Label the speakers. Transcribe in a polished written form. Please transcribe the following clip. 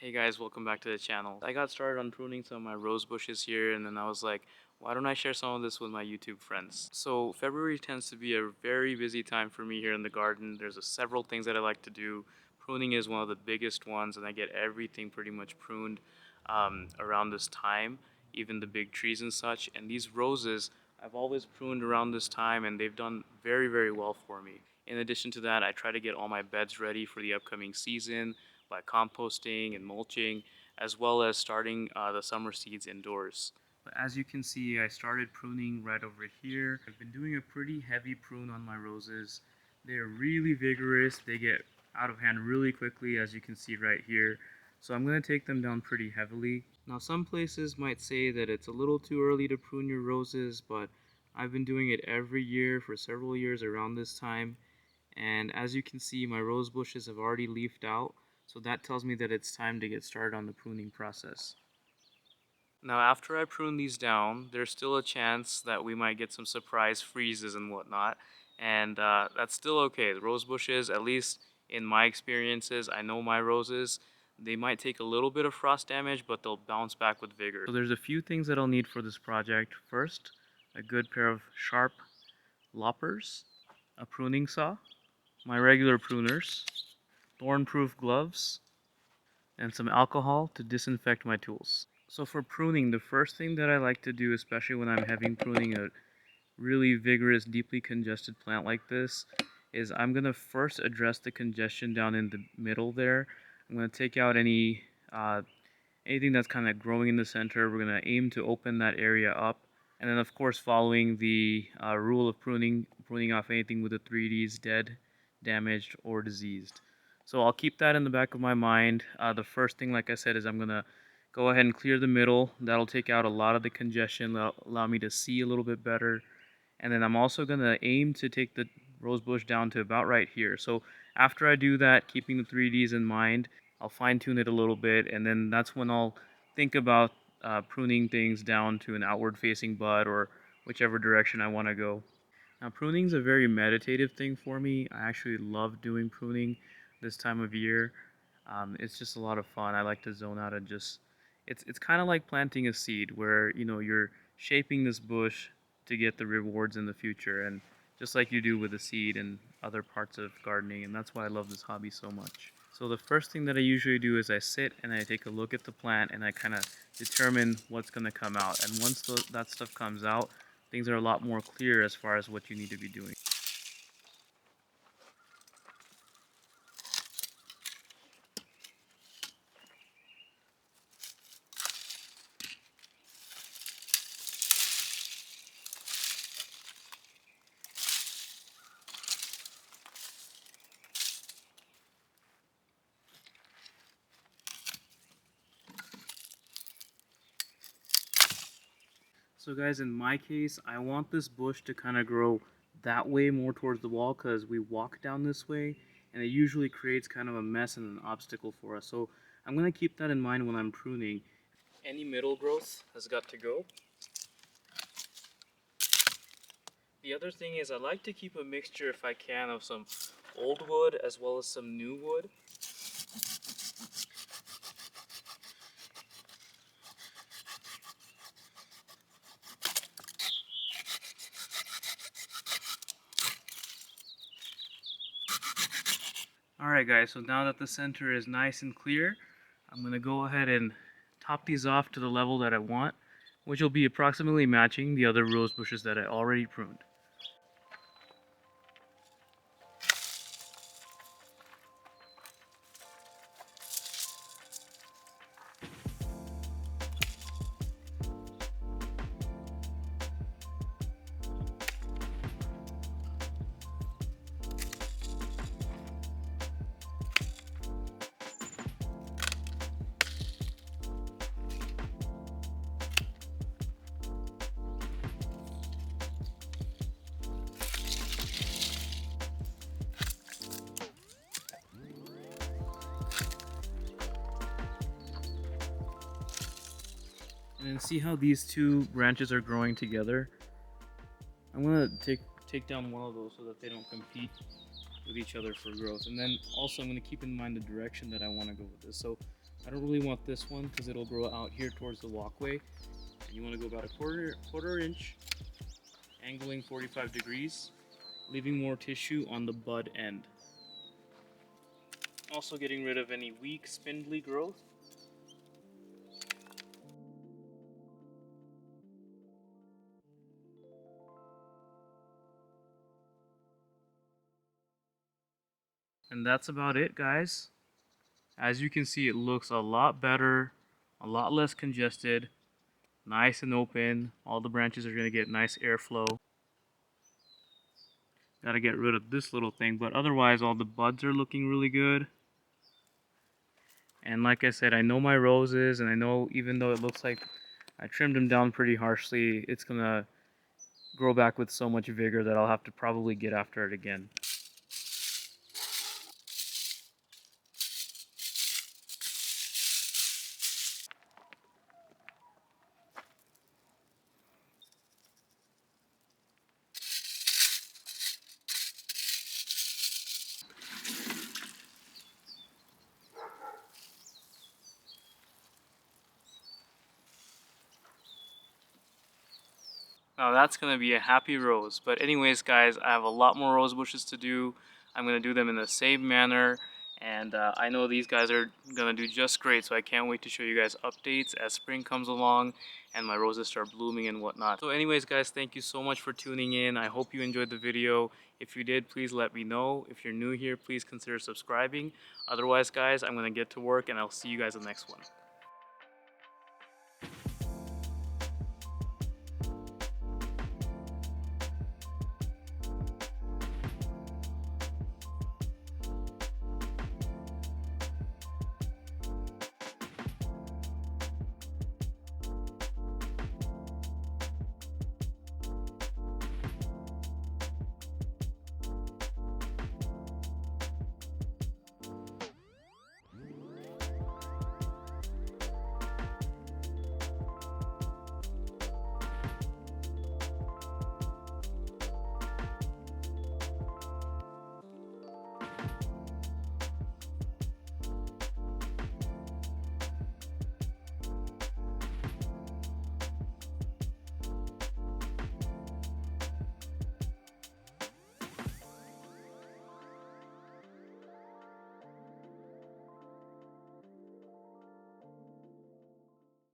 Speaker 1: Hey guys, welcome back to the channel. I got started on pruning some of my rose bushes here, and then I was like, why don't I share some of this with my YouTube friends? So February tends to be a very busy time for me here in the garden. There's several things that I like to do. Pruning is one of the biggest ones, and I get everything pretty much pruned around this time, even the big trees and such. And these roses, I've always pruned around this time, and they've done very well for me. In addition to that, I try to get all my beds ready for the upcoming season by composting and mulching, as well as starting the summer seeds indoors. But as you can see, I started pruning right over here. I've been doing a pretty heavy prune on my roses. They're really vigorous. They get out of hand really quickly, as you can see right here. So I'm going to take them down pretty heavily. Now some places might say that it's a little too early to prune your roses, but I've been doing it every year for several years around this time. And as you can see, my rose bushes have already leafed out, so that tells me that it's time to get started on the pruning process. Now after I prune these down, there's still a chance that we might get some surprise freezes and whatnot, and that's still okay. The rose bushes, at least in my experiences, I know my roses, they might take a little bit of frost damage, but they'll bounce back with vigor. So there's a few things that I'll need for this project. First, a good pair of sharp loppers, a pruning saw, my regular pruners, thorn-proof gloves, and some alcohol to disinfect my tools. So for pruning, the first thing that I like to do, especially when I'm having pruning a really vigorous, deeply congested plant like this, is I'm going to first address the congestion down in the middle there. I'm going to take out anything that's kind of growing in the center. We're going to aim to open that area up. And then of course following the rule of pruning off anything with the 3Ds, dead, damaged, or diseased. So I'll keep that in the back of my mind. The first thing, like I said, is I'm going to go ahead and clear the middle. That'll take out a lot of the congestion, allow me to see a little bit better. And then I'm also going to aim to take the rose bush down to about right here. So after I do that, keeping the 3Ds in mind, I'll fine tune it a little bit, and then that's when I'll think about pruning things down to an outward facing bud or whichever direction I want to go. Now pruning is a very meditative thing for me. I actually love doing pruning this time of year. It's just a lot of fun. I like to zone out and just, it's kind of like planting a seed where, you know, you're shaping this bush to get the rewards in the future, and just like you do with a seed and other parts of gardening, and that's why I love this hobby so much. So the first thing that I usually do is I sit and I take a look at the plant and I kind of determine what's going to come out. And once that stuff comes out, things are a lot more clear as far as what you need to be doing. So guys, in my case, I want this bush to kind of grow that way more towards the wall because we walk down this way and it usually creates kind of a mess and an obstacle for us. So I'm going to keep that in mind when I'm pruning. Any middle growth has got to go. The other thing is I like to keep a mixture, if I can, of some old wood as well as some new wood. Alright guys, so now that the center is nice and clear, I'm going to go ahead and top these off to the level that I want, which will be approximately matching the other rose bushes that I already pruned. And then see how these two branches are growing together? I'm going to take down one of those so that they don't compete with each other for growth. And then also I'm going to keep in mind the direction that I want to go with this. So I don't really want this one because it'll grow out here towards the walkway. And you want to go about a quarter inch, angling 45 degrees, leaving more tissue on the bud end. Also getting rid of any weak, spindly growth. And that's about it, guys. As you can see, it looks a lot better, a lot less congested, nice and open. All the branches are going to get nice airflow. Got to get rid of this little thing, but otherwise all the buds are looking really good. And like I said, I know my roses, and I know even though it looks like I trimmed them down pretty harshly, it's going to grow back with so much vigor that I'll have to probably get after it again. Now that's going to be a happy rose. But anyways, guys, I have a lot more rose bushes to do. I'm going to do them in the same manner. And I know these guys are going to do just great. So I can't wait to show you guys updates as spring comes along and my roses start blooming and whatnot. So anyways, guys, thank you so much for tuning in. I hope you enjoyed the video. If you did, please let me know. If you're new here, please consider subscribing. Otherwise, guys, I'm going to get to work and I'll see you guys in the next one.